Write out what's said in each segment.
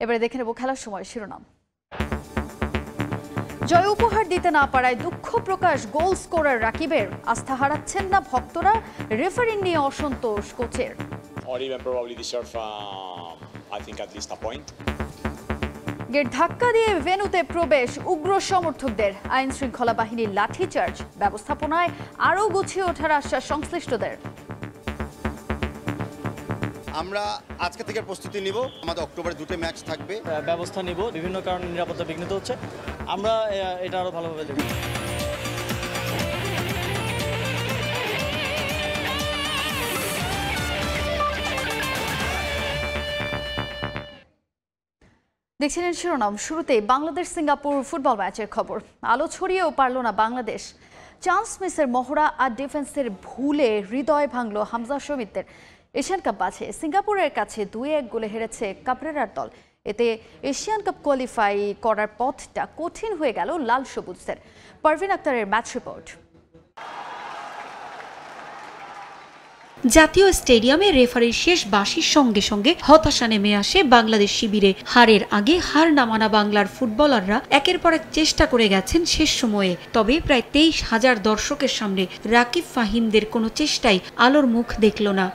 এবারে দেখে নেব খেলার সময় শিরোনাম। জয় উপহার দিতে না পারায় দুঃখ প্রকাশ গোল স্কোরার রাকিবের। আস্থা হারাচ্ছেন না ভক্তরা, রেফারি নিয়ে অসন্তোষ কোচের। গেট ধাক্কা দিয়ে ভেন্যুতে প্রবেশ উগ্র সমর্থকদের, আইন শৃঙ্খলা বাহিনীর লাঠিচার্জ, ব্যবস্থাপনায় আরও গুছিয়ে ওঠার আশ্বাস সংশ্লিষ্টদের। আমরা আজকে থেকে প্রস্তুতি নিব, আমাদের অক্টোবরে 2টি ম্যাচ থাকবে, ব্যবস্থা নিব। বিভিন্ন কারণে নিরাপত্তা বিঘ্নিত হচ্ছে, আমরা এটা আরো ভালোভাবে দেখব। দেখছিলেন শিরোনাম। শুরুতেই বাংলাদেশ সিঙ্গাপুর ফুটবল ম্যাচের খবর। আলো ছড়িয়েও পারল না বাংলাদেশ। চান্স মিসের মহড়া আর ডিফেন্সের ভুলে হৃদয় ভাঙল হামজা শমিতের। এশিয়ান কাপ বাছে সিঙ্গাপুরের কাছে 2-1 গোলে হেরেছে কাবরেরার দল। এতে এশিয়ান কাপ কোয়ালিফাই করার পথটা কঠিন হয়ে গেল লাল সবুজদের। পারভিন আক্তারের ম্যাচ রিপোর্ট। জাতীয় স্টেডিয়ামে রেফারির শেষ বাঁশির সঙ্গে সঙ্গে হতাশা নেমে আসে বাংলাদেশ শিবিরে। হারের আগে হার না মানা বাংলার ফুটবলাররা একের পর এক চেষ্টা করে গেছেন শেষ সময়ে। তবে প্রায় 23,000 দর্শকের সামনে রাকিব ফাহিমদের কোনো চেষ্টাই আলোর মুখ দেখল না।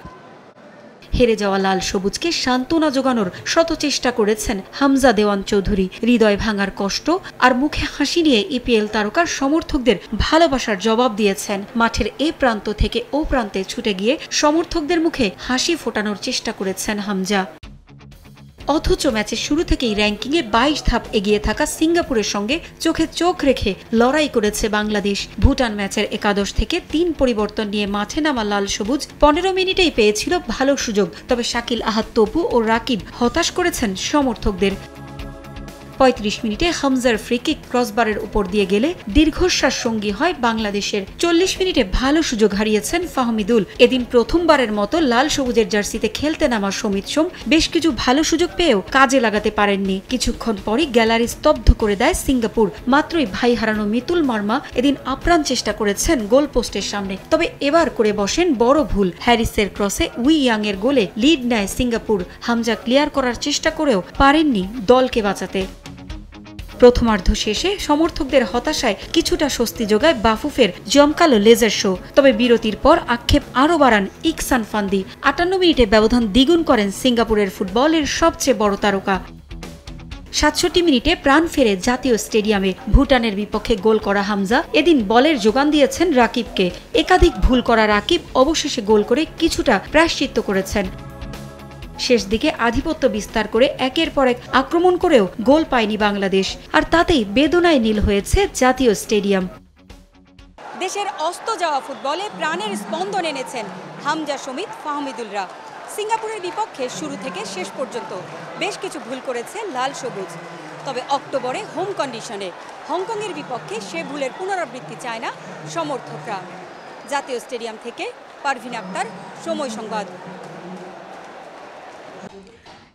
হেরে যাওয়া লাল সবুজকে সান্ত্বনা জোগানোর শত চেষ্টা করেছেন হামজা দেওয়ান চৌধুরী। হৃদয় ভাঙার কষ্ট আর মুখে হাসি নিয়ে ইপিএল তারকার সমর্থকদের ভালোবাসার জবাব দিয়েছেন। মাঠের এ প্রান্ত থেকে ও প্রান্তে ছুটে গিয়ে সমর্থকদের মুখে হাসি ফোটানোর চেষ্টা করেছেন হামজা। অথচ ম্যাচের শুরু থেকেই র্যাঙ্কিংয়ে 22 ধাপ এগিয়ে থাকা সিঙ্গাপুরের সঙ্গে চোখে চোখ রেখে লড়াই করেছে বাংলাদেশ। ভুটান ম্যাচের একাদশ থেকে 3 পরিবর্তন নিয়ে মাঠে নামা লাল সবুজ 15 মিনিটেই পেয়েছিল ভালো সুযোগ। তবে শাকিল আহাদ তপু ও রাকিব হতাশ করেছেন সমর্থকদের। 35 মিনিটে হামজার ফ্রিকিক ক্রসবারের উপর দিয়ে গেলে দীর্ঘশ্বাস সঙ্গী হয় বাংলাদেশের। 40 মিনিটে ভালো সুযোগ হারিয়েছেন ফাহমিদুল। এদিন প্রথমবারের মতো লাল সবুজের জার্সিতে খেলতে নামা সমিত সোম বেশ কিছু ভালো সুযোগ পেয়েও কাজে লাগাতে পারেননি। কিছুক্ষণ পরই গ্যালারি স্তব্ধ করে দেয় সিঙ্গাপুর। মাত্রই ভাই হারানো মিতুল মার্মা এদিন আপ্রাণ চেষ্টা করেছেন গোল পোস্টের সামনে, তবে এবার করে বসেন বড় ভুল। হ্যারিসের ক্রসে উই ইয়াং এর গোলে লিড নেয় সিঙ্গাপুর। হামজা ক্লিয়ার করার চেষ্টা করেও পারেননি দলকে বাঁচাতে। প্রথমার্ধ শেষে সমর্থকদের হতাশায় কিছুটা স্বস্তি যোগায় বাফুফের জমকালো লেজার শো। তবে বিরতির পর আক্ষেপ আরও বাড়ান ইকসান ফান্দি। 58 মিনিটে ব্যবধান দ্বিগুণ করেন সিঙ্গাপুরের ফুটবলের সবচেয়ে বড় তারকা। 67 মিনিটে প্রাণ ফেরে জাতীয় স্টেডিয়ামে। ভুটানের বিপক্ষে গোল করা হামজা এদিন বলের যোগান দিয়েছেন রাকিবকে। একাধিক ভুল করা রাকিব অবশেষে গোল করে কিছুটা প্রায়শ্চিত্ত করেছেন। শেষ দিকে আধিপত্য বিস্তার করে একের পর এক আক্রমণ করেও গোল পায়নি বাংলাদেশ। আর তাতেই বেদনায় নীল হয়েছে জাতীয় স্টেডিয়াম। দেশের অস্ত যাওয়া ফুটবলে প্রাণের স্পন্দন এনেছেন হামজা সমিত ফাহমিদুলরা। সিঙ্গাপুরের বিপক্ষে শুরু থেকে শেষ পর্যন্ত বেশ কিছু ভুল করেছে লাল সবুজ। তবে অক্টোবরে হোম কন্ডিশনে হংকংয়ের বিপক্ষে সে ভুলের পুনরাবৃত্তি চায় না সমর্থকরা। জাতীয় স্টেডিয়াম থেকে পারভিন আক্তার, সময় সংবাদ।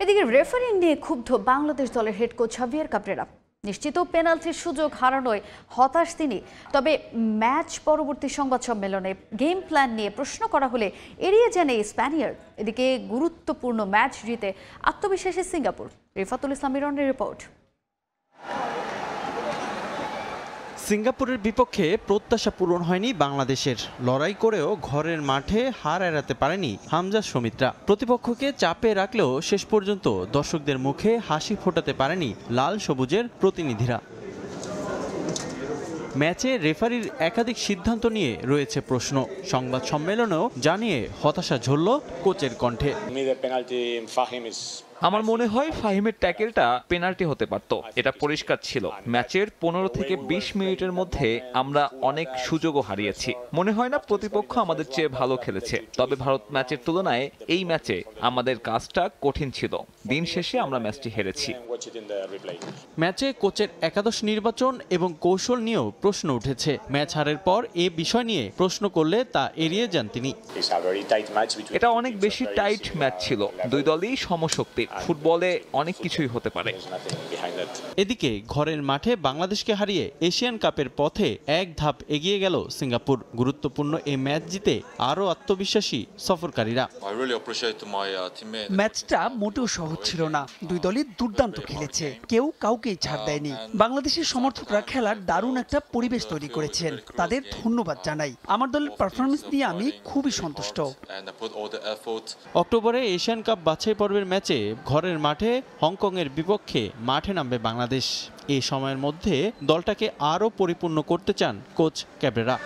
এদিকে রেফারি নিয়ে ক্ষুব্ধ বাংলাদেশ দলের হেড কোচ হাভিয়ার কাবরেরা। নিশ্চিত পেনাল্টির সুযোগ হারানোয় হতাশ তিনি। তবে ম্যাচ পরবর্তী সংবাদ সম্মেলনে গেম প্ল্যান নিয়ে প্রশ্ন করা হলে এড়িয়ে যান এই স্প্যানিয়ার। এদিকে গুরুত্বপূর্ণ ম্যাচ জিতে আত্মবিশ্বাসী সিঙ্গাপুর। রিফাতুল ইসলাম মিরনের রিপোর্ট। সিঙ্গাপুরের বিপক্ষে প্রত্যাশা পূরণ হয়নি বাংলাদেশের। লড়াই করেও ঘরের মাঠে হার এড়াতে পারেনি হামজা সমিতরা। প্রতিপক্ষকে চাপে রাখলেও শেষ পর্যন্ত দর্শকদের মুখে হাসি ফোটাতে পারেনি লাল সবুজের প্রতিনিধিরা। ম্যাচে রেফারির একাধিক সিদ্ধান্ত নিয়ে রয়েছে প্রশ্ন। সংবাদ সম্মেলনেও জানিয়ে হতাশা ঝরল কোচের কণ্ঠে। আমার মনে হয় ফাহিমের ট্যাকেলটা পেনাল্টি হতে পারত। এটা পরিষ্কার ছিল। ম্যাচের 15 থেকে 20 মিনিটের মধ্যে আমরা অনেক সুযোগও হারিয়েছি। মনে হয় না প্রতিপক্ষ আমাদের চেয়ে ভালো খেলেছে। তবে ভারত ম্যাচের তুলনায় এই ম্যাচে আমাদের কাজটা কঠিন ছিল। দিন শেষে আমরা ম্যাচটি হেরেছি। ম্যাচে কোচের একাদশ নির্বাচন এবং কৌশল নিয়েও প্রশ্ন উঠেছে। ম্যাচ হারের পর এ বিষয় নিয়ে প্রশ্ন করলে তা এড়িয়ে যান তিনি। এটা অনেক বেশি টাইট ম্যাচ ছিল। দুই দলই সমশক্তি। স্বাভাবিক, ফুটবলে অনেক কিছুই হতে পারে। এদিকে ঘরের মাঠে বাংলাদেশকে হারিয়ে এশিয়ান কাপের পথে এক ধাপ এগিয়ে গেল সিঙ্গাপুর। গুরুত্বপূর্ণ এই ম্যাচ জিতে আরও আত্মবিশ্বাসী সফরকারীরা। ম্যাচটা মোটেও সহজ ছিল না, দুই দলই দুর্দান্ত খেলেছে, কেউ কাউকেই ছাড় দেয়নি। বাংলাদেশের সমর্থকরা খেলার দারুণ একটা পরিবেশ তৈরি করেছেন, তাদের ধন্যবাদ জানাই। আমার দলের পারফরমেন্স নিয়ে আমি খুবই সন্তুষ্ট। অক্টোবরে এশিয়ান কাপ বাছাই পর্বের ম্যাচে ঘরের মাঠে হংকংয়ের বিপক্ষে মাঠে নামবে বাংলাদেশ। এই সময়ের মধ্যে দলটাকে আরও পরিপূর্ণ করতে চান কোচ ক্যাব্রেরা।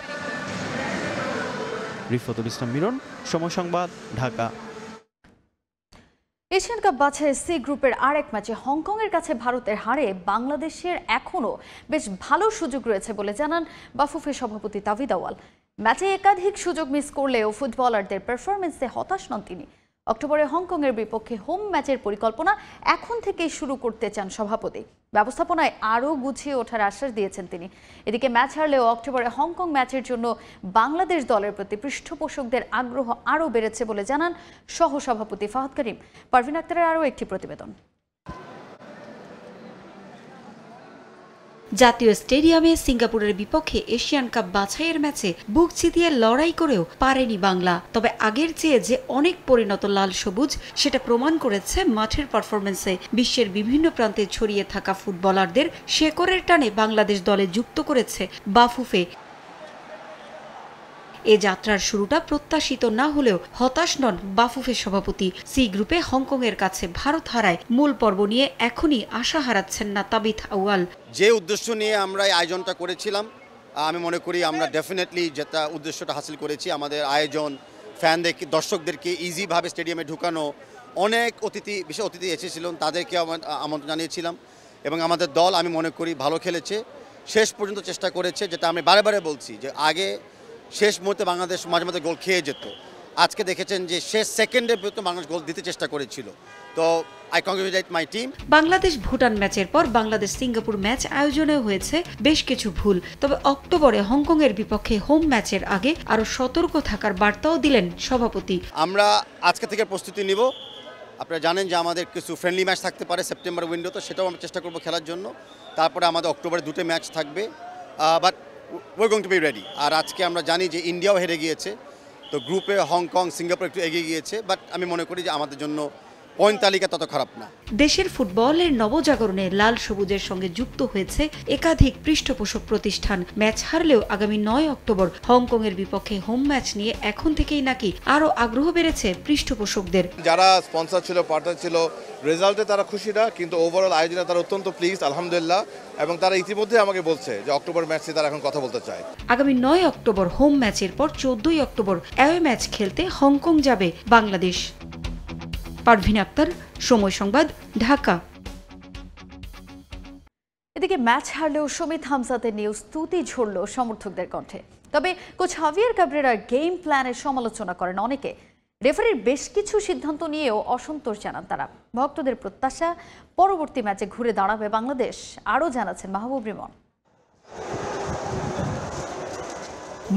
রিফাতুল ইসলাম মিরন, সময় সংবাদ, ঢাকা। এশিয়ান কাপ বাছাই সি গ্রুপের আরেক ম্যাচে হংকংয়ের কাছে ভারতের হারে বাংলাদেশের এখনও বেশ ভালো সুযোগ রয়েছে বলে জানান বাফুফে সভাপতি তাওহিদ আউয়াল। ম্যাচে একাধিক সুযোগ মিস করলেও ফুটবলারদের পারফরমেন্সে হতাশ নন তিনি। অক্টোবরে হংকংয়ের বিপক্ষে হোম ম্যাচের পরিকল্পনা এখন থেকেই শুরু করতে চান সভাপতি। ব্যবস্থাপনায় আরও গুছিয়ে ওঠার আশ্বাস দিয়েছেন তিনি। এদিকে ম্যাচ হারলেও অক্টোবরে হংকং ম্যাচের জন্য বাংলাদেশ দলের প্রতি পৃষ্ঠপোষকদের আগ্রহ আরও বেড়েছে বলে জানান সহসভাপতি ফাহাদ করিম। পারভিন আক্তারের আরও একটি প্রতিবেদন। জাতীয় স্টেডিয়ামে সিঙ্গাপুরের বিপক্ষে এশিয়ান কাপ বাছাইয়ের ম্যাচে বুক চিতিয়ে লড়াই করেও পারেনি বাংলা। তবে আগের চেয়ে যে অনেক পরিণত লাল সবুজ সেটা প্রমাণ করেছে মাঠের পারফরমেন্সে। বিশ্বের বিভিন্ন প্রান্তে ছড়িয়ে থাকা ফুটবলারদের শেকড়ের টানে বাংলাদেশ দলে যুক্ত করেছে বাফুফে। এ যাত্রার শুরুটা প্রত্যাশিত না হলেও হতাশ নন বাফুফে সভাপতি। সি গ্রুপে হংকংয়ের কাছে ভারত হারায় মূল পর্ব নিয়ে এখনই আশা হারাচ্ছেন না তাওহিদ আউয়াল। যে উদ্দেশ্য নিয়ে আমরা এই আয়োজনটা করেছিলাম, আমি মনে করি আমরা ডেফিনেটলি যেটা উদ্দেশ্যটা হাসিল করেছি। আমাদের আয়োজন, ফ্যানদেরকে, দর্শকদেরকে ইজিভাবে স্টেডিয়ামে ঢুকানো, অনেক বিশেষ অতিথি এসেছিলেন, তাদেরকে আমন্ত্রণ জানিয়েছিলাম এবং আমাদের দল আমি মনে করি ভালো খেলেছে, শেষ পর্যন্ত চেষ্টা করেছে। যেটা আমি বারে বারে বলছি যে আগে শেষ মুহূর্তে বাংলাদেশ মাঝে মাঝে গোল খেয়ে যেত, আজকে দেখেছেন যে শেষ সেকেন্ডে বাংলাদেশ গোল দিতে চেষ্টা করেছিল। তো I congratulate my team. Bangladesh Bhutan ম্যাচের পর বাংলাদেশ সিঙ্গাপুর ম্যাচ আয়োজনে হয়েছে বেশ কিছু ভুল। তবে অক্টোবরে হংকংয়ের বিপক্ষে হোম ম্যাচের আগে আরও সতর্ক থাকার বার্তাও দিলেন সভাপতি। আমরা আজকে থেকে প্রস্তুতি নিব। আপনারা জানেন যে আমাদের কিছু ফ্রেন্ডলি ম্যাচ থাকতে পারে সেপ্টেম্বর উইন্ডোতে, সেটাও আমরা চেষ্টা করব খেলার জন্য। তারপরে আমাদের অক্টোবরে 2টি ম্যাচ থাকবে, but we're going to be ready। আর আজকে আমরা জানি যে ইন্ডিয়াও হেরে গিয়েছে, তো গ্রুপে হংকং, সিঙ্গাপুর একটু এগিয়ে গিয়েছে, বাট আমি মনে করি যে আমাদের জন্য পয়েন্ট তালিকা তত খারাপ না। দেশের ফুটবলের নবজাগরণে লাল সবুজের সঙ্গে যুক্ত হয়েছে একাধিক পৃষ্ঠপোষক প্রতিষ্ঠান। ম্যাচ হারলেও আগামী 9 অক্টোবর হংকংয়ের বিপক্ষে হোম ম্যাচ নিয়ে এখন থেকেই নাকি আরও আগ্রহ বেড়েছে পৃষ্ঠপোষকদের। যারা স্পন্সর ছিল, পার্টনার ছিল, রেজাল্টে তারা খুশি না, কিন্তু ওভারঅল আয়োজনে তারা অত্যন্ত প্লিজ, আলহামদুলিল্লাহ। এবং তারা ইতিমধ্যে আমাকে বলছে যে অক্টোবর ম্যাচে তারা এখন কথা বলতে চায়। আগামী 9 অক্টোবর হোম ম্যাচের পর 14 অক্টোবর অ্যাওয়ে ম্যাচ খেলতে হংকং যাবে বাংলাদেশ। পারভিন আক্তার, সময় সংবাদ, ঢাকা। এদিকে ম্যাচ হারলেও শমিত হামজাদের নিয়ে স্তুতি ঝরল সমর্থকদের কণ্ঠে। তবে কোচ হাভিয়ার ক্যাব্রেরার গেম প্ল্যানের সমালোচনা করেন অনেকে। রেফারির বেশ কিছু সিদ্ধান্ত নিয়েও অসন্তোষ জানান তারা। ভক্তদের প্রত্যাশা পরবর্তী ম্যাচে ঘুরে দাঁড়াবে বাংলাদেশ, আরও জানাচ্ছেন মাহবুব রিমন।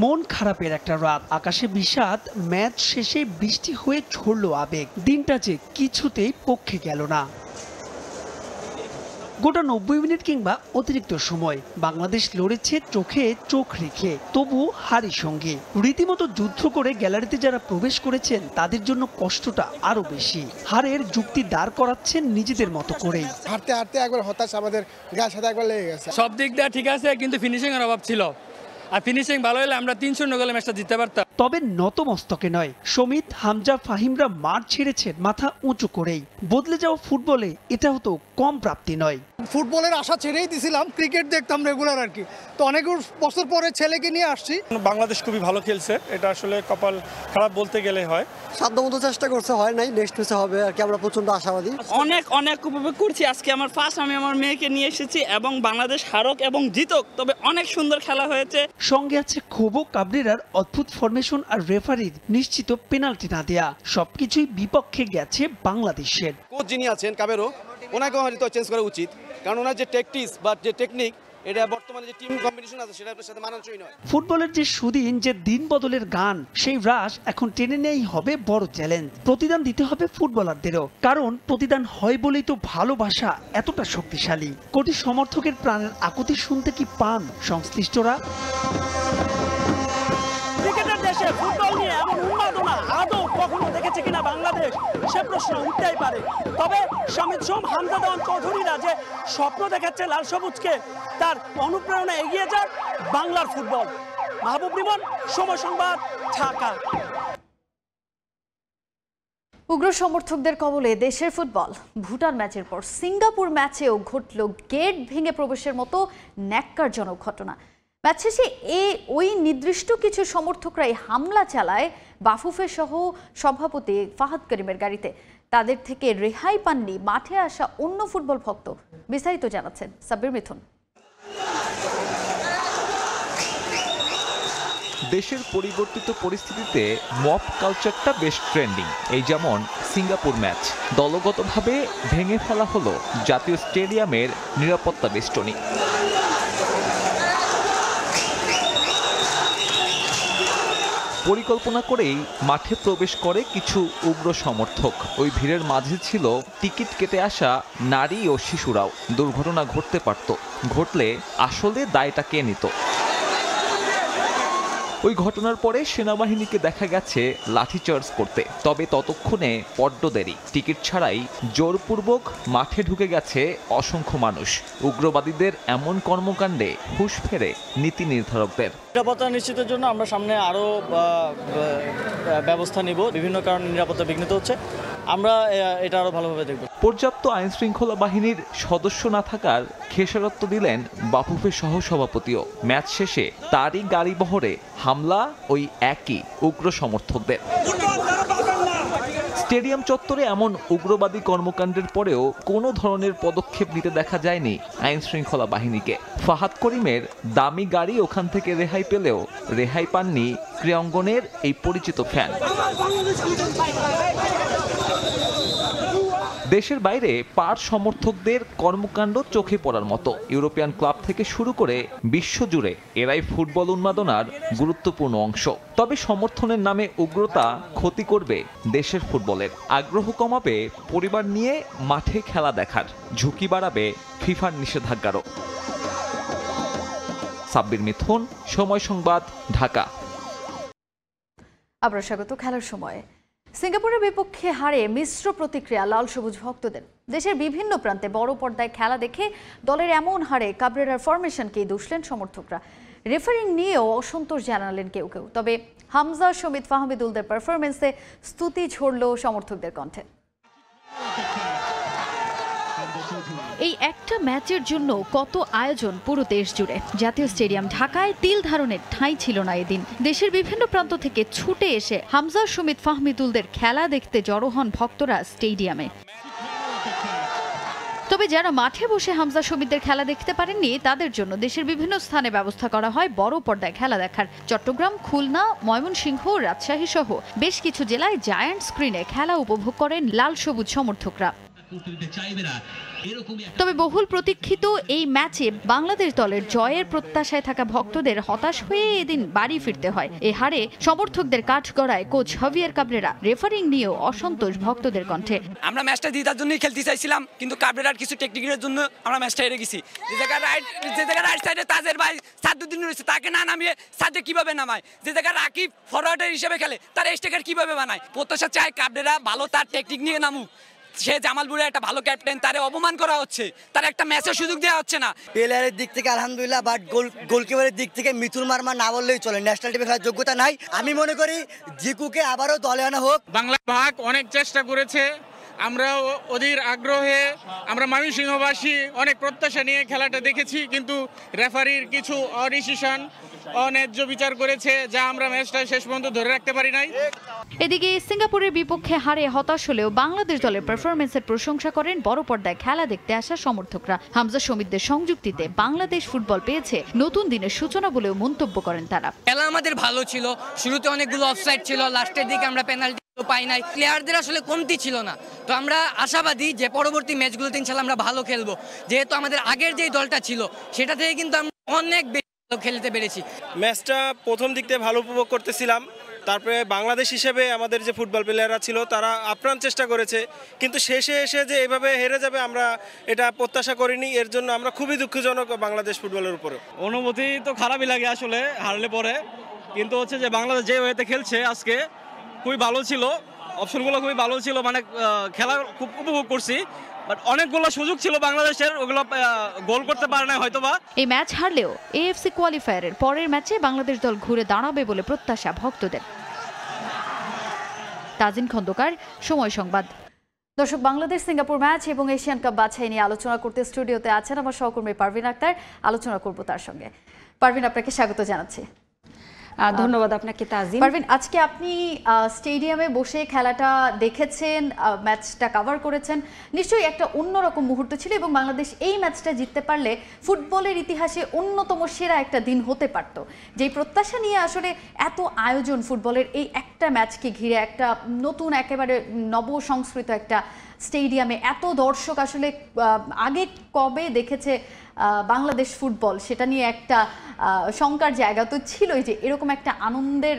মন খারাপের একটা রাত, আকাশে বিষাদ, ম্যাচ শেষে বৃষ্টি হয়ে ঝরল আবেগ। দিনটা যে কিছুতেই পক্ষে গেল না। গোটা 90 মিনিট কিংবা অতিরিক্ত সময় বাংলাদেশ লড়েছে চোখে চোখ রেখে, তবু হারি সঙ্গে। রীতিমতো যুদ্ধ করে গ্যালারিতে যারা প্রবেশ করেছেন তাদের জন্য কষ্টটা আরো বেশি। হারের যুক্তি দাঁড় করাচ্ছেন নিজেদের মতো করেই। হারতে হারতে একবার হতাশ, আমাদের গায়ের সাথে একবার লেগে গেছে। সব দিক দিয়ে ঠিক আছে, কিন্তু ফিনিশিং এর অভাব ছিল। আর ফিনিশিং ভালো হলে আমরা 3-0 গোলে ম্যাচটা জিততে পারতাম। তবে নতমস্তকে নয়, সমিত, হামজা, ফাহিমরা মাঠ ছেড়েছেন মাথা উঁচু করেই। বদলে যাওয়া ফুটবলে এটা হতো কম প্রাপ্তি নয়। ফুটবলের আশা ছেড়েই দিছিলাম, ক্রিকেট দেখতাম রেগুলার আর কি। তো অনেক বছর পরে ছেলেকে নিয়ে আসছি। বাংলাদেশ খুবই ভালো খেলছে, এটা আসলে কপাল খারাপ বলতে গেলে হয়। সাধ্যমতো চেষ্টা করছে, হয় নাই, নেক্সট ম্যাচে হবে আর কি। আমরা প্রচন্ড আশাবাদী। অনেক উপভোগ করছি আজকে। আমার ফার্স্ট, আমি আমার মেয়েকে নিয়ে এসেছি এবং বাংলাদেশ হারক এবং জিতক, তবে অনেক সুন্দর খেলা হয়েছে। সঙ্গে আছে ক্ষোভ, কাবরেরার অদ্ভুত ফরমেশন আর রেফারির নিশ্চিত পেনাল্টি না দেয়া। সবকিছুই বিপক্ষে গেছে বাংলাদেশের। কোচ যিনি আছেন কাবেরো, ওনাকে হয়তো চেঞ্জ করা উচিত, কারণ ওনার যে ট্যাকটিক্স বা যে টেকনিক এটা বর্তমানে যে টিম কম্পিটিশন আছে সেটার সাথে মানানসই নয়। ফুটবলের যে সুদিন, যে দিন বদলের গান, সেই রাশ এখন টেনে নেই হবে বড় চ্যালেঞ্জ। প্রতিদান দিতে হবে ফুটবলারদেরও, কারণ প্রতিদান হয় বলেই তো ভালোবাসা এতটা শক্তিশালী। কোটি সমর্থকের প্রাণের আকুতি শুনতে কি পান সংশ্লিষ্টরা? ক্রিকেটের দেশে ফুটবল নিয়ে এমন উন্মাদনা আদৌ কখনো দেখেছে কিনা বাংলাদেশ, সে প্রশ্ন উঠতেই পারে। তবে সমিত সোম, হামজা দেওয়ান চৌধুরীরা যে স্বপ্ন দেখাচ্ছে লাল সবুজকে, তার অনুপ্রেরণা এগিয়ে যাক বাংলার ফুটবল। মাহবুব রিমন, সময় সংবাদ, ঢাকা। উগ্র সমর্থকদের কবলে দেশের ফুটবল। ভুটান ম্যাচের পর সিঙ্গাপুর ম্যাচেও ঘটল গেট ভেঙে প্রবেশের মতো ন্যাক্কারজনক ঘটনা। ম্যাচ শেষে ওই নির্দিষ্ট কিছু সমর্থকরাই হামলা চালায় বাফুফে সহ সভাপতি ফাহাদ করিমের গাড়িতে। তাদের থেকে রেহাই পাননি মাঠে আসা অন্য ফুটবল ভক্ত। বিস্তারিত জানাচ্ছেন সাব্বির মিথুন। দেশের পরিবর্তিত পরিস্থিতিতে মব কালচারটা বেশ ট্রেন্ডিং। এই যেমন সিঙ্গাপুর ম্যাচ, দলগতভাবে ভেঙে ফেলা হলো জাতীয় স্টেডিয়ামের নিরাপত্তা বেষ্টনী। পরিকল্পনা করেই মাঠে প্রবেশ করে কিছু উগ্র সমর্থক। ওই ভিড়ের মাঝে ছিল টিকিট কেটে আসা নারী ও শিশুরাও। দুর্ঘটনা ঘটতে পারত, ঘটলে আসলে দায়টা কে নিত? ওই ঘটনার পরে সেনাবাহিনীকে দেখা গেছে লাঠিচার্জ করতে, তবে ততক্ষণে বড্ড দেরি। টিকিট ছাড়াই জোরপূর্বক মাঠে ঢুকে গেছে অসংখ্য মানুষ। উগ্রবাদীদের এমন কর্মকাণ্ডে হুঁশ ফেরে নীতি নির্ধারকদের। নিরাপত্তা নিশ্চিতের জন্য আমরা সামনে আরও ব্যবস্থা নিব। বিভিন্ন কারণে নিরাপত্তা বিঘ্নিত হচ্ছে, আমরা এটা আরও ভালোভাবে দেখব। পর্যাপ্ত আইন শৃঙ্খলা বাহিনীর সদস্য না থাকার খেসারত্ব দিলেন বাফুফে সহ সভাপতিও। ম্যাচ শেষে তারই গাড়ি বহরে হামলা ওই একই উগ্র সমর্থকদের। স্টেডিয়াম চত্বরে এমন উগ্রবাদী কর্মকাণ্ডের পরেও কোনো ধরনের পদক্ষেপ নিতে দেখা যায়নি আইন শৃঙ্খলা বাহিনীকে। ফাহাদ করিমের দামি গাড়ি ওখান থেকে রেহাই পেলেও রেহাই পাননি ক্রীড়াঙ্গনের এই পরিচিত ফ্যান। দেশের বাইরে পার সমর্থকদের কর্মকাণ্ড চোখে পড়ার মতো। ইউরোপিয়ান ক্লাব থেকে শুরু করে বিশ্বজুড়ে এরাই ফুটবল উন্মাদনার গুরুত্বপূর্ণ অংশ। তবে সমর্থনের নামে উগ্রতা ক্ষতি করবে দেশের ফুটবলের। আগ্রহ কমাবে পরিবার নিয়ে মাঠে খেলা দেখার, ঝুঁকি বাড়াবে ফিফার নিষেধাজ্ঞারও। সাব্বির মিথুন, সময় সংবাদ, ঢাকা। আবার স্বাগত খেলার সময়। সিঙ্গাপুরের বিপক্ষে হারে মিশ্র প্রতিক্রিয়া লাল সবুজ ভক্তদের। দেশের বিভিন্ন প্রান্তে বড় পর্দায় খেলা দেখে দলের এমন হারে কাবরেরার ফরমেশনকেই দুষলেন সমর্থকরা। রেফারিং নিয়েও অসন্তোষ জানালেন কেউ কেউ। তবে হামজা, শমিত, ফাহমিদুলদের পারফরমেন্সে স্তুতি ঝরল সমর্থকদের কণ্ঠে। এই একটা ম্যাচের জন্য কত আয়োজন পুরো দেশ জুড়ে। জাতীয় স্টেডিয়াম ঢাকায় তিল ধারণের ঠাঁই ছিল না এদিন। দেশের বিভিন্ন প্রান্ত থেকে ছুটে এসে হামজা, শমিত, ফাহমিদুলদের খেলা দেখতে জড়ো হন ভক্তরা স্টেডিয়ামে। তবে যারা মাঠে বসে হামজা, শমিতদের খেলা দেখতে পারেননি, তাদের জন্য দেশের বিভিন্ন স্থানে ব্যবস্থা করা হয় বড় পর্দায় খেলা দেখার। চট্টগ্রাম, খুলনা, ময়মনসিংহ, রাজশাহী সহ বেশ কিছু জেলায় জায়ান্ট স্ক্রিনে খেলা উপভোগ করেন লাল সবুজ সমর্থকরা। তবে বহুল প্রতীক্ষিত এই ম্যাচে বাংলাদেশ দলের জয়ের প্রত্যাশায় থাকা ভক্তদের হতাশ হয়ে এদিন বাড়ি ফিরতে হয়। এ হারে সমর্থকদের কাঠগড়ায় কোচ হাভিয়ার কাবরেরা। রেফারিং নিয়েও অসন্তোষ ভক্তদের কণ্ঠে। আমরা ম্যাচটা জেতার জন্যই খেলতে চাইছিলাম, কিন্তু কাবরেরার কিছু টেকনিকের জন্য আমরা ম্যাচটা হেরে গেছি। যে জায়গায় রাইট সাইডে তাজের ভাই সাদুদ্দিন রয়েছে, তাকে না নামিয়ে সাদে কিভাবে নামায়? যে জায়গায় রাকিব ফরওয়ার্ডার হিসেবে খেলে, তার স্ট্রাইকার কিভাবে বানায়? প্রত্যাশা চাই কাবরেরা ভালো তার টেকনিক নিয়ে নামুক। সে জামালপুরের একটা ভালো ক্যাপ্টেন, তারে অপমান করা হচ্ছে, তার একটা ম্যাচের সুযোগ দেওয়া হচ্ছে না। প্লেয়ারের দিক থেকে আলহামদুলিল্লাহ, বাট গোলকিপারের দিক থেকে মিতুল মার্মা না বললেই চলে। ন্যাশনাল টিমে খেলার যোগ্যতা নাই। আমি মনে করি জিকুকে আবারও দলে আনা হোক। বাংলা ভাগ অনেক চেষ্টা করেছে, আমরা অধীর আগ্রহে, আমরা ময়মনসিংহবাসী অনেক প্রত্যাশা নিয়ে খেলাটা দেখেছি, কিন্তু রেফারির কিছু অডিসিশন, অন্যায্য বিচার করেছে, যা আমরা ম্যাচটা শেষ পর্যন্ত ধরে রাখতে পারি নাই। এদিকে সিঙ্গাপুরের বিপক্ষে হারে হতাশ হলেও বাংলাদেশ দলের পারফরমেন্সের প্রশংসা করেন বড় পর্দায় খেলা দেখতে আসা সমর্থকরা। হামজা শমীদদের সংযুক্তিতে বাংলাদেশ ফুটবল পেয়েছে নতুন দিনের সূচনা বলেও মন্তব্য করেন তারা। খেলা আমাদের ভালো ছিল, শুরুতে অনেকগুলো অফসাইড ছিল, লাস্টের দিকে আমরা পেনাল্টি পাই নাই, প্লেয়ারদের আসলে কমতি ছিল না। তো আমরা আশাবাদী যে পরবর্তী ম্যাচগুলোতে ইনশাআল্লাহ আমরা ভালো খেলবো, যেহেতু আমাদের আগের যেই দলটা ছিল সেটা থেকে কিন্তু আমরা অনেক বেশি খেলতে পেরেছি। ম্যাচটা প্রথম দিক থেকে ভালো উপভোগ করতেছিলাম, তারপরে বাংলাদেশ হিসেবে আমাদের যে ফুটবল প্লেয়াররা ছিল তারা আপ্রাণ চেষ্টা করেছে, কিন্তু শেষে এসে যে এভাবে হেরে যাবে আমরা এটা প্রত্যাশা করিনি। এর জন্য আমরা খুবই দুঃখজনক বাংলাদেশ ফুটবলের উপরে। অনুভূতি তো খারাপই লাগে আসলে হারলে পরে, কিন্তু হচ্ছে যে বাংলাদেশ যে ওয়েতে খেলছে আজকে খুবই ভালো ছিল, অপশনগুলো খুবই ভালো ছিল, মানে খেলা খুব উপভোগ করছি। বাট অনেকগুলো সুযোগ ছিল বাংলাদেশের, ওগুলো গোল করতে পারে না হয়তোবা। এই ম্যাচ হারলেও এএফসি কোয়ালিফায়ারের পরের ম্যাচে বাংলাদেশ দল ঘুরে দাঁড়াবে বলে প্রত্যাশা ভক্তদের। তাজিন খন্দকার, সময় সংবাদ। দর্শক, বাংলাদেশ সিঙ্গাপুর ম্যাচ এবং এশিয়ান কাপ বাছাই নিয়ে আলোচনা করতে স্টুডিওতে আছেন আমার সহকর্মী পারভিন আক্তার। আলোচনা করব তার সঙ্গে। পারভিন, আপনাকে স্বাগত জানাচ্ছি। ধন্যবাদ আপনাকে তাজিম। পারভিন, আজকে আপনি স্টেডিয়ামে বসে খেলাটা দেখেছেন, ম্যাচটা কভার করেছেন, নিশ্চয়ই একটা অন্যরকম মুহূর্ত ছিল এবং বাংলাদেশ এই ম্যাচটা জিততে পারলে ফুটবলের ইতিহাসে অন্যতম সেরা একটা দিন হতে পারত। যেই প্রত্যাশা নিয়ে আসলে এত আয়োজন ফুটবলের এই একটা ম্যাচকে ঘিরে, একটা নতুন একেবারে নবসংস্কৃত একটা স্টেডিয়ামে এত দর্শক, আসলে আগে কবে দেখেছে বাংলাদেশ ফুটবল, সেটা নিয়ে একটা শঙ্কার জায়গা তো ছিলই যে এরকম একটা আনন্দের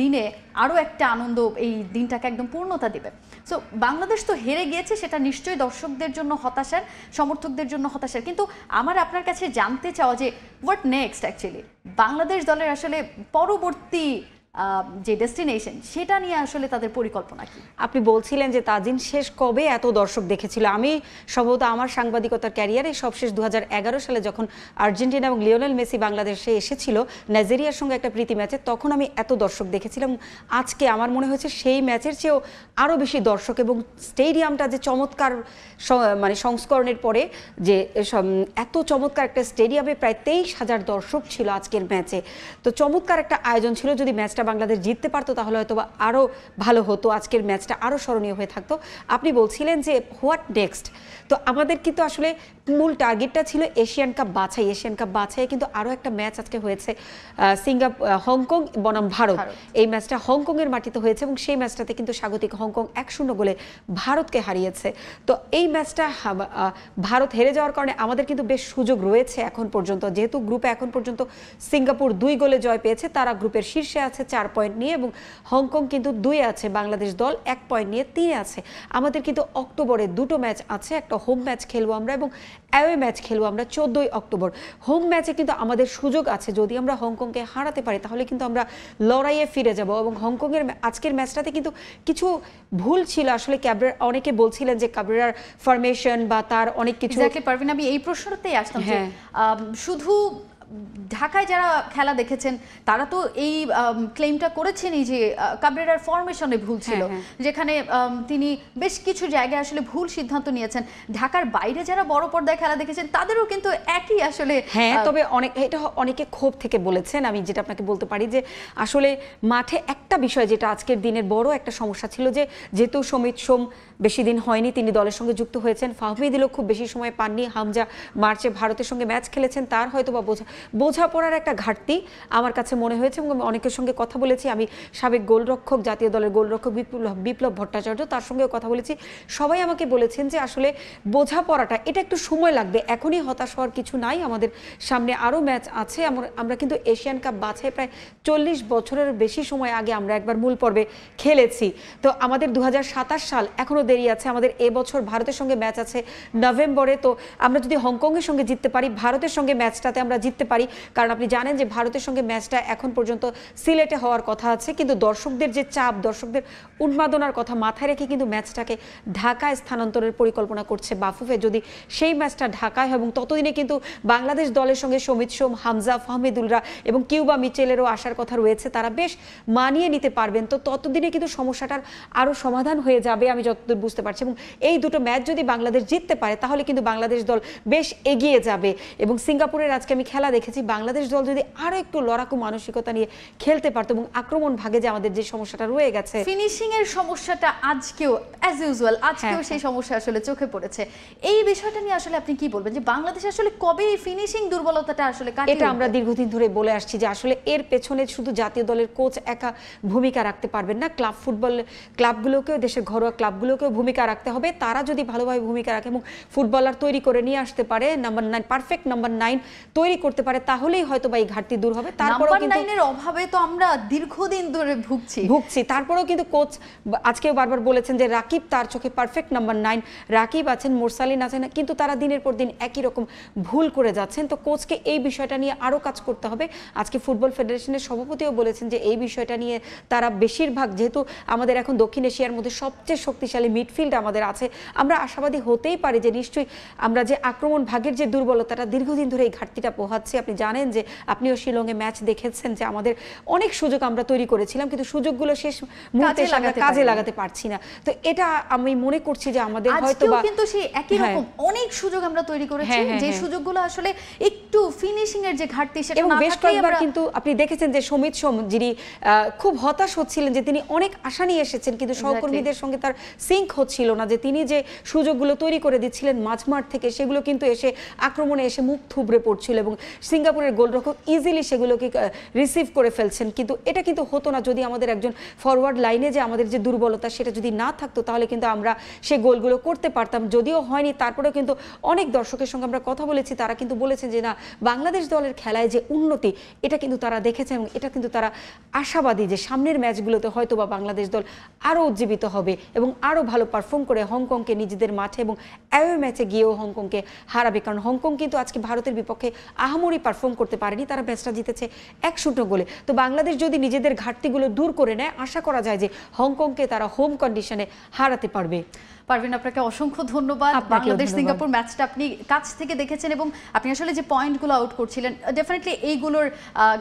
দিনে আরও একটা আনন্দ এই দিনটাকে একদম পূর্ণতা দেবে। সো বাংলাদেশ তো হেরে গিয়েছে, সেটা নিশ্চয়ই দর্শকদের জন্য হতাশার, সমর্থকদের জন্য হতাশার। কিন্তু আমার আপনার কাছে জানতে চাওয়া যে হোয়াট নেক্সট, অ্যাকচুয়ালি বাংলাদেশ দলের আসলে পরবর্তী যে ডেস্টিনেশন, সেটা নিয়ে আসলে তাদের পরিকল্পনা কি? আপনি বলছিলেন যে তাজিন শেষ কবে এত দর্শক দেখেছিল। আমি সম্ভবত আমার সাংবাদিকতার ক্যারিয়ারে সবশেষ 2011 সালে যখন আর্জেন্টিনা এবং লিওনেল মেসি বাংলাদেশে এসেছিল নাইজেরিয়ার সঙ্গে একটা প্রীতি ম্যাচে, তখন আমি এত দর্শক দেখেছিলাম। আজকে আমার মনে হয়েছে সেই ম্যাচের চেয়েও আরও বেশি দর্শক, এবং স্টেডিয়ামটা যে চমৎকার, মানে সংস্করণের পরে যে এত চমৎকার একটা স্টেডিয়ামে প্রায় 23,000 দর্শক ছিল আজকের ম্যাচে। তো চমৎকার একটা আয়োজন ছিল। যদি ম্যাচটা বাংলাদেশ জিততে পারতো তাহলে হয়তো আরও ভালো হতো, আজকের ম্যাচটা আরও স্মরণীয় হয়ে থাকতো। আপনি বলছিলেন যে হোয়াট নেক্সট, তো আমাদের কিন্তু আসলে মূল টার্গেটটা ছিল এশিয়ান কাপ বাছাই। এশিয়ান কাপ বাছাই কিন্তু আরও একটা ম্যাচ আজকে হয়েছে হংকং বনাম ভারত। এই ম্যাচটা হংকংয়ের মাটিতে হয়েছে এবং সেই ম্যাচটাতে কিন্তু স্বাগতিক হংকং 1-0 গোলে ভারতকে হারিয়েছে। তো এই ম্যাচটা ভারত হেরে যাওয়ার কারণে আমাদের কিন্তু বেশ সুযোগ রয়েছে এখন পর্যন্ত, যেহেতু গ্রুপে এখন পর্যন্ত সিঙ্গাপুর 2 গোলে জয় পেয়েছে, তারা গ্রুপের শীর্ষে আছে 4 পয়েন্ট নিয়ে, এবং হংকং কিন্তু 2 আছে, বাংলাদেশ দল 1 পয়েন্ট নিয়ে 3 আছে। আমাদের কিন্তু অক্টোবরে 2টো ম্যাচ আছে, একটা হোম ম্যাচ খেলবো আমরা এবং অ্যাওয়ে ম্যাচ খেলবো আমরা 14ই অক্টোবর। হোম ম্যাচে কিন্তু আমাদের সুযোগ আছে, যদি আমরা হংকংকে হারাতে পারি তাহলে কিন্তু আমরা লড়াইয়ে ফিরে যাব। এবং হংকংয়ের আজকের ম্যাচটাতে কিন্তু কিছু ভুল ছিল আসলে। ক্যাবরেরা, অনেকে বলছিলেন যে ক্যাবরেরার ফরমেশন বা তার অনেক কিছু। পারভিন, আমি এই প্রশ্নটাতেই আসতাম যে শুধু ঢাকায় যারা খেলা দেখেছেন তারা তো এই ক্লেমটা করেছেনই যে কাবরেরার ফরমেশনে ভুল ছিল, যেখানে তিনি বেশ কিছু জায়গায় আসলে ভুল সিদ্ধান্ত নিয়েছেন। ঢাকার বাইরে যারা বড় পর্দায় খেলা দেখেছেন তাদেরও কিন্তু একই আসলে। হ্যাঁ, তবে এটা অনেকে ক্ষোভ থেকে বলেছেন। আমি যেটা আপনাকে বলতে পারি যে আসলে মাঠে একটা বিষয় যেটা আজকের দিনের বড় একটা সমস্যা ছিল, যে যেহেতু সমিত সোম বেশি দিন হয়নি তিনি দলের সঙ্গে যুক্ত হয়েছেন, ফাহমিদুলও খুব বেশি সময় পাননি, হামজা মার্চে ভারতের সঙ্গে ম্যাচ খেলেছেন, তার হয়তো বা বোঝাপড়ার একটা ঘাটতি আমার কাছে মনে হয়েছে। এবং আমি অনেকের সঙ্গে কথা বলেছি, আমি সাবেক গোলরক্ষক, জাতীয় দলের গোলরক্ষক বিপ্লব ভট্টাচার্য, তার সঙ্গেও কথা বলেছি। সবাই আমাকে বলেছেন যে আসলে বোঝাপড়াটা এটা একটু সময় লাগবে, এখনই হতাশ হওয়ার কিছু নাই, আমাদের সামনে আরও ম্যাচ আছে। আমরা কিন্তু এশিয়ান কাপ বাছাই প্রায় 40 বছরের বেশি সময় আগে আমরা একবার মূল পর্বে খেলেছি। তো আমাদের 2027 সাল এখনও দেরি আছে। আমাদের এবছর ভারতের সঙ্গে ম্যাচ আছে নভেম্বরে। তো আমরা যদি হংকংয়ের সঙ্গে জিততে পারি, ভারতের সঙ্গে ম্যাচটাতে আমরা জিততে পারি, কারণ আপনি জানেন যে ভারতের সঙ্গে ম্যাচটা এখন পর্যন্ত সিলেটে হওয়ার কথা আছে, কিন্তু দর্শকদের যে চাপ, দর্শকদের উন্মাদনার কথা মাথায় রেখে কিন্তু ম্যাচটাকে ঢাকায় স্থানান্তরের পরিকল্পনা করছে বাফুফে। যদি সেই ম্যাচটা ঢাকায় হয় এবং ততদিনে কিন্তু বাংলাদেশ দলের সঙ্গে সমিত সোম, হামজা, ফাহমিদুলরা এবং কিউবা মিচেলেরও আসার কথা রয়েছে, তারা বেশ মানিয়ে নিতে পারবেন। তো ততদিনে কিন্তু সমস্যাটার আরও সমাধান হয়ে যাবে আমি যতদূর বুঝতে পারছি। এবং এই দুটো ম্যাচ যদি বাংলাদেশ জিততে পারে তাহলে কিন্তু বাংলাদেশ দল বেশ এগিয়ে যাবে। এবং সিঙ্গাপুরের আজকে আমি খেলা দেখেছি বাংলাদেশ দল যদি আরো একটু লড়াকু মানসিকতা নিয়ে খেলতে পারতো এবং আক্রমণ ভাগে যে আমাদের যে সমস্যাটা রয়ে গেছে, ফিনিশিং এর সমস্যাটা আজকেও অ্যাজ ইউজুয়াল আজকেও সেই সমস্যা আসলে চোখে পড়েছে। এই বিষয়টা নিয়ে আসলে আপনি কি বলবেন যে বাংলাদেশ আসলে কবে এই ফিনিশিং দুর্বলতাটা আসলে কাটিয়ে এটা আমরা দীর্ঘদিন ধরে বলে আসছি যে আসলে এর পেছনে শুধু জাতীয় দলের কোচ একা ভূমিকা রাখতে পারবেন না, ক্লাব ফুটবল ক্লাবগুলোকেও, দেশের ঘরোয়া ক্লাবগুলোকেও ভূমিকা রাখতে হবে। তারা যদি ভালোভাবে ভূমিকা রাখে এবং ফুটবলার তৈরি করে নিয়ে আসতে পারে, নাম্বার 9 পারফেক্ট নাম্বার 9 তৈরি করতে পারে, তাহলেই হয়তো বা এই ঘাটতি দূর হবে। তারপরেও কিন্তু নাম্বার 9 এর অভাবে তো আমরা দীর্ঘদিন ধরে ভুগছি। তারপরেও কিন্তু কোচ আজকেও বারবার বলেছেন যে রাকিব তার চোখে পারফেক্ট নাম্বার 9, রাকিব আছেন, মোরসালিন আছেন, কিন্তু তারা দিনের পর দিন একই রকম ভুল করে যাচ্ছেন। তো কোচকে এই বিষয়টা নিয়ে আরো কাজ করতে হবে। আজকে ফুটবল ফেডারেশনের সভাপতিও বলেছেন যে এই বিষয়টা নিয়ে তারা বেশিরভাগ, যেহেতু আমাদের এখন দক্ষিণ এশিয়ার মধ্যে সবচেয়ে শক্তিশালী মিডফিল্ড আমাদের আছে, আমরা আশাবাদী হতেই পারি যে নিশ্চয়ই আমরা যে আক্রমণ ভাগের যে দুর্বলতাটা দীর্ঘদিন ধরে এই ঘাটতিটা পোহাচ্ছি। আপনি জানেন যে আপনিও শিলংয়ে ম্যাচ দেখেছেন যে আমাদের অনেক সুযোগ আমরা তৈরি করেছিলাম, কিন্তু সুযোগগুলো শেষ মুহূর্তে কাজে লাগাতে পারছি না। তো এটা আমি মনে করছি যে আমাদের হয়তো বা কিন্তু সেই একই রকম অনেক সুযোগ আমরা তৈরি করেছি, যে সুযোগগুলো আসলে একটু ফিনিশিং এর যে ঘাটতি সেটা না বেশ কয়েকবার কিন্তু আপনি দেখেছেন যে সমিত সোম যিনি খুব হতাশ হচ্ছিলেন যে তিনি অনেক আশা নিয়ে এসেছেন কিন্তু সহকর্মীদের সঙ্গে তার সিঙ্ক হচ্ছিল না, যে তিনি যে সুযোগগুলো তৈরি করে দিচ্ছিলেন মাঝমাঠ থেকে সেগুলো কিন্তু এসে আক্রমণে এসে মুখ থুবড়ে পড়ছিল এবং সিঙ্গাপুরের গোলরক্ষক ইজিলি সেগুলোকে রিসিভ করে ফেলছেন। কিন্তু এটা কিন্তু হতো না যদি আমাদের একজন ফরওয়ার্ড লাইনে যে আমাদের যে দুর্বলতা সেটা যদি না থাকতো, তাহলে কিন্তু আমরা সেই গোলগুলো করতে পারতাম। যদিও হয়নি, তারপরেও কিন্তু অনেক দর্শকের সঙ্গে আমরা কথা বলেছি, তারা কিন্তু বলেছেন যে না, বাংলাদেশ দলের খেলায় যে উন্নতি এটা কিন্তু তারা দেখেছেন এবং এটা কিন্তু তারা আশাবাদী যে সামনের ম্যাচগুলোতে হয়তো বা বাংলাদেশ দল আরও উজ্জীবিত হবে এবং আরও ভালো পারফর্ম করে হংকংকে নিজেদের মাঠে এবং অ্যাওয়ে ম্যাচে গিয়েও হংকংকে হারাবে। কারণ হংকং কিন্তু আজকে ভারতের বিপক্ষে আহামরি পারফর্ম করতে পারেনি, তারা ম্যাচটা জিতেছে 1-0 গোলে। তো বাংলাদেশ যদি নিজেদের ঘাটতিগুলো দূর করে নেয়, আশা করা যায় যে হংকংকে তারা হোম কন্ডিশনে হারাতে পারবে। পারভিন, আপনাকে অসংখ্য ধন্যবাদ। বাংলাদেশ সিঙ্গাপুর ম্যাচটা আপনি কাছ থেকে দেখেছেন এবং আপনি আসলে যে পয়েন্টগুলো আউট করছিলেন, ডেফিনেটলি এইগুলোর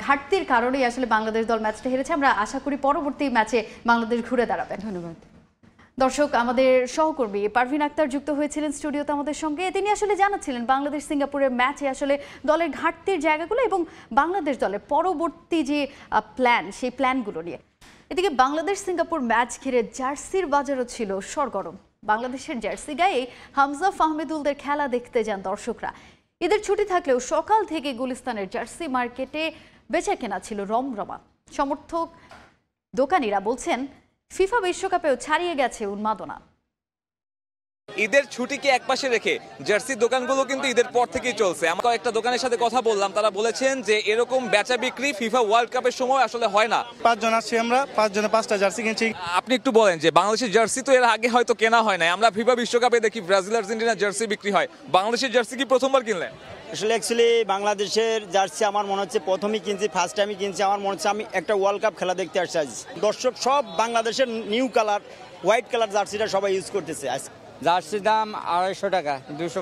ঘাটতির কারণেই আসলে বাংলাদেশ দল ম্যাচটা হেরেছে। আমরা আশা করি পরবর্তী ম্যাচে বাংলাদেশ ঘুরে দাঁড়াবে। ধন্যবাদ। দর্শক, আমাদের সহকর্মী পারভিন আক্তার যুক্ত হয়েছিলেন স্টুডিওতে আমাদের সঙ্গে। তিনি আসলে জানাচ্ছিলেন বাংলাদেশ সিঙ্গাপুরের ম্যাচে আসলে দলের ঘাটতির জায়গাগুলো এবং বাংলাদেশ দলের পরবর্তী যে প্ল্যান, সেই প্ল্যানগুলো নিয়ে। এদিকে বাংলাদেশ সিঙ্গাপুর ম্যাচ ঘিরে জার্সির বাজারও ছিল সরগরম। বাংলাদেশের জার্সি গায়ে হামজা ফাহমিদুলদের খেলা দেখতে যান দর্শকরা। ঈদের ছুটি থাকলেও সকাল থেকে গুলিস্তানের জার্সি মার্কেটে বেচাকেনা ছিল রমরমা। সমর্থক দোকানিরা বলছেন ফিফা বিশ্বকাপেও ছাড়িয়ে গেছে উন্মাদনা। ঈদের ছুটিকে একপাশে রেখে জার্সি দোকানগুলো কিন্তু ঈদের পর থেকেই চলছে। আমরা কয়েকটা দোকানের সাথে কথা বললাম, তারা বলেছেন যে এরকম বেচা বিক্রি ফিফা ওয়ার্ল্ড কাপের সময় আসলে হয় না। 5 জন আছি আমরা, 5 জনে 5টা জার্সি কিনছি। আপনি একটু বলেন যে বাংলাদেশের জার্সি তো এর আগে হয়তো কেনা হয় না, আমরা ফিফা বিশ্বকাপে দেখি ব্রাজিল আর্জেন্টিনা জার্সি বিক্রি হয়, বাংলাদেশের জার্সি কি প্রথমবার কিনলেন? আসলে অ্যাকচুয়ালি বাংলাদেশের জার্সি আমার মনে হচ্ছে প্রথমেই কিনছি, ফার্স্ট টাইমই কিনছি। আমার মনে হচ্ছে আমি একটা ওয়ার্ল্ড কাপ খেলা দেখতে আসছি। দর্শক সব বাংলাদেশের নিউ কালার হোয়াইট কালার জার্সিটা সবাই ইউজ করতেছে। জার্সির দাম 250 টাকা, 200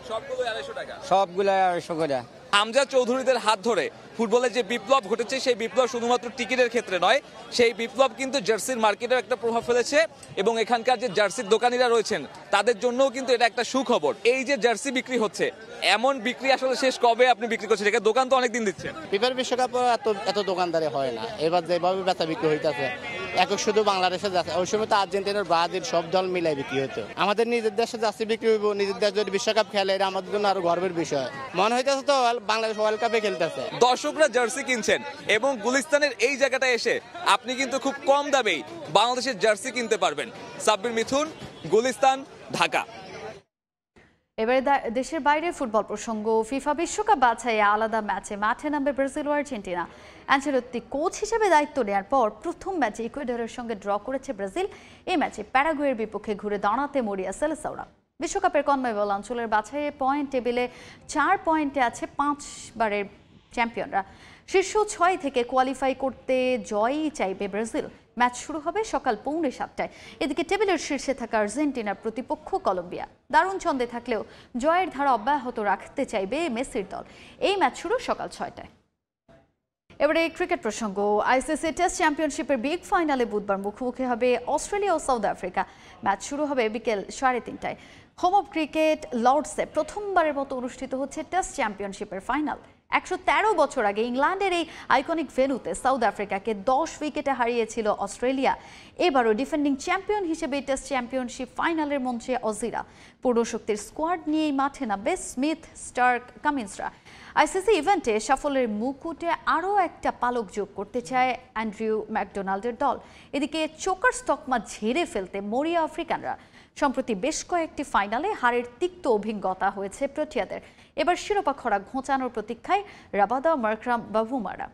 সবগুলো 250 টাকা, সবগুলো 250 করে। হামজা চৌধুরীদের হাত ধরে ফুটবলের যে বিপ্লব ঘটেছে, সেই বিপ্লব শুধুমাত্র টিকিটের ক্ষেত্রে নয়, সেই বিপ্লব কিন্তু জার্সির মার্কেটের একটা প্রভাব ফেলেছে এবং এখানকার যে জার্সির দোকানিরা রয়েছেন তাদের জন্যও কিন্তু এটা একটা সুখবর। এই যে জার্সি বিক্রি হচ্ছে, এমন বিক্রি আসলে শেষ কবে আপনি বিক্রি করছেন? এটা দোকান তো অনেকদিন দিচ্ছেন। ফিফা বিশ্বকাপে এত দোকানদারি হয় না, এবার যেভাবে বেচা বিক্রি হইতেছে একক শুধু বাংলাদেশে যাচ্ছে, ওই সময় তো আর্জেন্টিনার ব্রাজিল সব দল মিলাই বিক্রি হতো। আমাদের নিজের দেশে জার্সি বিক্রি হইব, নিজের দেশ যদি বিশ্বকাপ খেলে এটা আমাদের জন্য আরো গর্বের বিষয়। মনে হইতেছে তো বাংলাদেশ ওয়ার্ল্ড কাপে খেলতেছে। দর্শকরা জার্সি কিনছেন এবং গুলিস্তানের এই জায়গাটায় এসে আপনি কিন্তু খুব কম দামেই বাংলাদেশের জার্সি কিনতে পারবেন। সাব্বির মিথুন, গুলিস্তান, ঢাকা। এবারে দেশের বাইরে ফুটবল প্রসঙ্গ। ফিফা বিশ্বকাপ বাছাইয়ে আলাদা ম্যাচে মাঠে নামবে ব্রাজিল ও আর্জেন্টিনা। অ্যানচেলোত্তি কোচ হিসেবে দায়িত্ব নেওয়ার পর প্রথম ম্যাচে ইকুয়েডরের সঙ্গে ড্র করেছে ব্রাজিল। এই ম্যাচে প্যারাগুয়ের বিপক্ষে ঘুরে দাঁড়াতে মরিয়া সেলেসাওরা। বিশ্বকাপের কনমেবল অঞ্চলের বাছাইয়ে পয়েন্ট টেবিলে 4 পয়েন্টে আছে 5 বারের চ্যাম্পিয়নরা। শীর্ষ 6 থেকে কোয়ালিফাই করতে জয়ই চাইবে ব্রাজিল। ম্যাচ শুরু হবে সকাল 6:45টায়। এদিকে টেবিলের শীর্ষে থাকা আর্জেন্টিনার প্রতিপক্ষ কলম্বিয়া। দারুণ ছন্দে থাকলেও জয়ের ধারা অব্যাহত রাখতে চাইবে মেসির দল। এই ম্যাচ শুরু সকাল 6টায়। এবারে ক্রিকেট প্রসঙ্গ। আইসিসি টেস্ট চ্যাম্পিয়নশিপের বিগ ফাইনালে বুধবার মুখোমুখি হবে অস্ট্রেলিয়া ও সাউথ আফ্রিকা। ম্যাচ শুরু হবে বিকেল 3:30টায়। হোম অব ক্রিকেট লর্ডসে প্রথমবারের মতো অনুষ্ঠিত হচ্ছে টেস্ট চ্যাম্পিয়নশিপের ফাইনাল। 113 বছর আগে ইংল্যান্ডের এই আইকনিক ভেন্যুতে সাউথ আফ্রিকাকে 10 উইকেটে হারিয়েছিল অস্ট্রেলিয়া। এবারও ডিফেন্ডিং চ্যাম্পিয়ন হিসেবে টেস্ট চ্যাম্পিয়নশিপ ফাইনালের মঞ্চে অজিরা। পূর্ণ শক্তির স্কোয়াড নিয়েই মাঠে নামবে স্মিথ, স্টার্ক, কামিন্সরা। আইসিসি ইভেন্টে সাফল্যের মুকুটে আরও একটা পালক যোগ করতে চায় অ্যান্ড্রিউ ম্যাকডোনাল্ডের দল। এদিকে চোকার তকমা ঝেড়ে ফেলতে মরিয়া আফ্রিকানরা। সম্প্রতি বেশ কয়েকটি ফাইনালে হারের তিক্ত অভিজ্ঞতা হয়েছে প্রোটিয়াদের। এবার শিরোপা খরা ঘোচানোর প্রতীক্ষায় রাবাদা, মার্করাম, বাভুমারা।